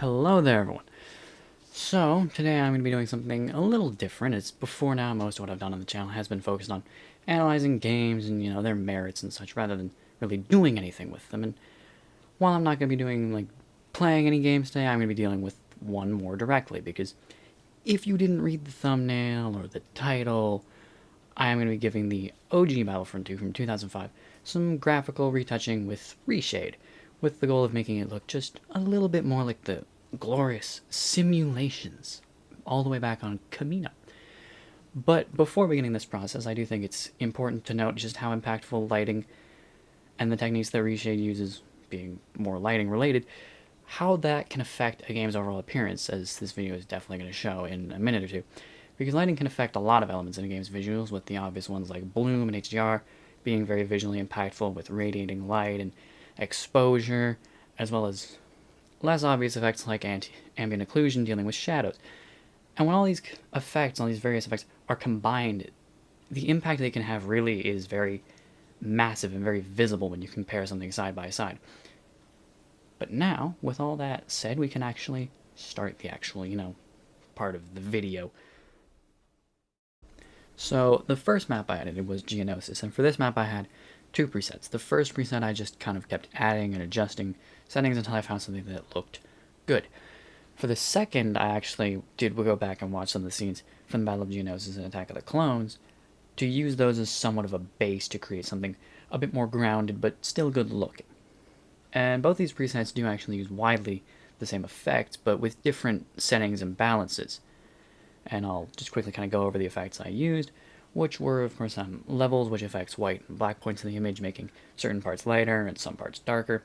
Hello there, everyone. So, today I'm going to be doing something a little different. It's before now, most of what I've done on the channel has been focused on analyzing games and, their merits and such, rather than really doing anything with them. And while I'm not going to be doing, playing any games today, I'm going to be dealing with one more directly, because if you didn't read the thumbnail or the title, I am going to be giving the OG Battlefront 2 from 2005 some graphical retouching with reshade, with the goal of making it look just a little bit more like the glorious simulations all the way back on Kamino. But before beginning this process, I do think it's important to note just how impactful lighting and the techniques that reshade uses, being more lighting related, how that can affect a game's overall appearance, as this video is definitely going to show in a minute or two. Because lighting can affect a lot of elements in a game's visuals, with the obvious ones like bloom and HDR being very visually impactful with radiating light and exposure, as well as less obvious effects like ambient occlusion dealing with shadows. And when all these effects, all these various effects are combined, the impact they can have really is very massive and very visible when you compare something side by side. But now, with all that said, we can actually start the actual, part of the video. So the first map I edited was Geonosis, and for this map I had two presets. The first preset I just kind of kept adding and adjusting settings until I found something that looked good. For the second, I actually did go back and watch some of the scenes from the Battle of Geonosis and Attack of the Clones to use those as somewhat of a base to create something a bit more grounded but still good looking. And both these presets do actually use widely the same effects, but with different settings and balances. And I'll just quickly kind of go over the effects I used, which were, of course, levels, which affects white and black points in the image, making certain parts lighter and some parts darker.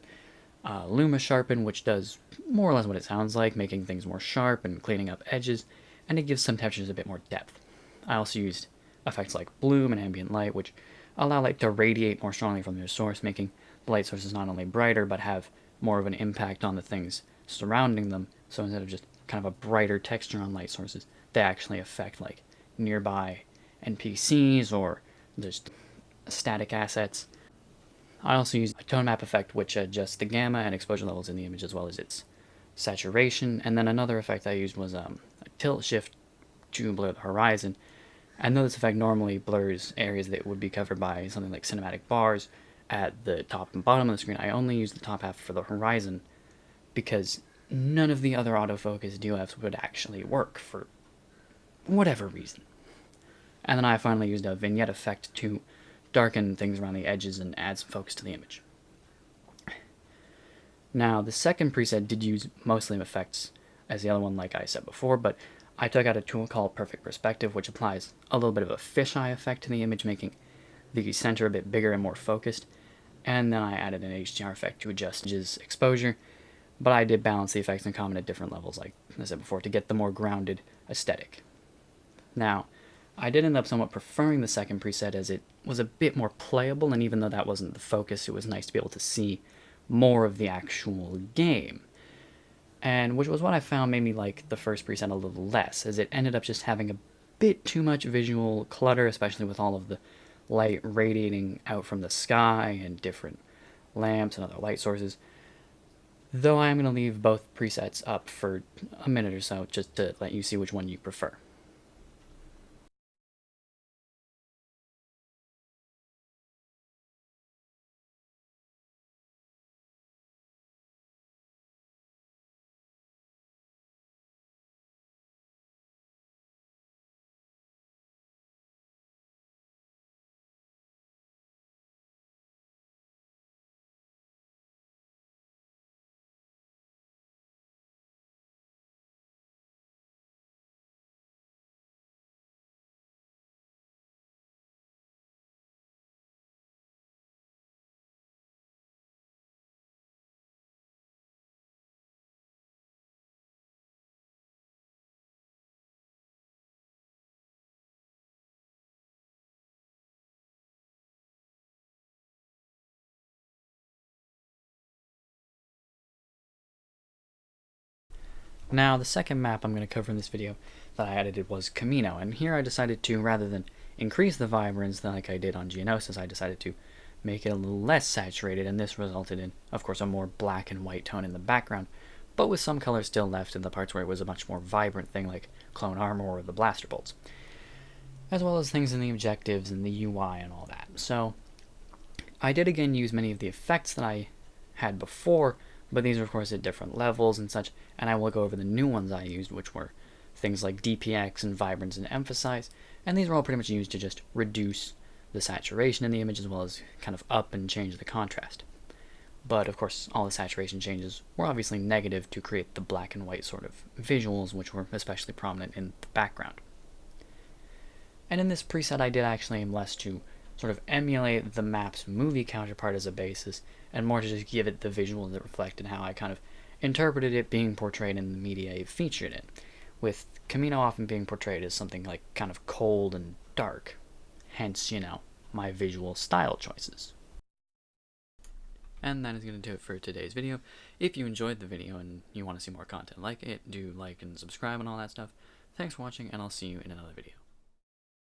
Luma Sharpen, which does more or less what it sounds like, making things more sharp and cleaning up edges, and it gives some textures a bit more depth. I also used effects like Bloom and Ambient Light, which allow light to radiate more strongly from their source, making the light sources not only brighter, but have more of an impact on the things surrounding them. So instead of just kind of a brighter texture on light sources, they actually affect like nearby NPCs or just static assets. I also use a tone map effect, which adjusts the gamma and exposure levels in the image as well as its saturation. And then another effect I used was a tilt shift to blur the horizon. And though this effect normally blurs areas that would be covered by something like cinematic bars at the top and bottom of the screen, I only use the top half for the horizon because none of the other autofocus DOFs would actually work for whatever reason. And then I finally used a vignette effect to darken things around the edges and add some focus to the image. Now, the second preset did use mostly effects as the other one, like I said before, but I took out a tool called Perfect Perspective, which applies a little bit of a fisheye effect to the image, making the center a bit bigger and more focused. And then I added an HDR effect to adjust edges exposure, but I did balance the effects in common at different levels, like I said before, to get the more grounded aesthetic. Now, I did end up somewhat preferring the second preset as it was a bit more playable, and even though that wasn't the focus, it was nice to be able to see more of the actual game. And which was what I found made me like the first preset a little less, as it ended up just having a bit too much visual clutter, especially with all of the light radiating out from the sky and different lamps and other light sources. Though I'm going to leave both presets up for a minute or so, just to let you see which one you prefer. Now, the second map I'm going to cover in this video that I edited was Kamino, and here I decided to, rather than increase the vibrance like I did on Geonosis, I decided to make it a little less saturated, and this resulted in, of course, a more black and white tone in the background, but with some color still left in the parts where it was a much more vibrant thing like clone armor or the blaster bolts, as well as things in the objectives and the UI and all that. So I did again use many of the effects that I had before, but these are of course at different levels and such, and I will go over the new ones I used, which were things like DPX and Vibrance and Emphasize, and these were all pretty much used to just reduce the saturation in the image as well as kind of up and change the contrast. But of course all the saturation changes were obviously negative to create the black and white sort of visuals, which were especially prominent in the background. And in this preset I did actually aim less to sort of emulate the map's movie counterpart as a basis, and more to just give it the visuals that reflected how I kind of interpreted it being portrayed in the media it featured in, with Kamino often being portrayed as something like kind of cold and dark, hence, my visual style choices. And that is going to do it for today's video. If you enjoyed the video and you want to see more content like it, do like and subscribe and all that stuff. Thanks for watching, and I'll see you in another video.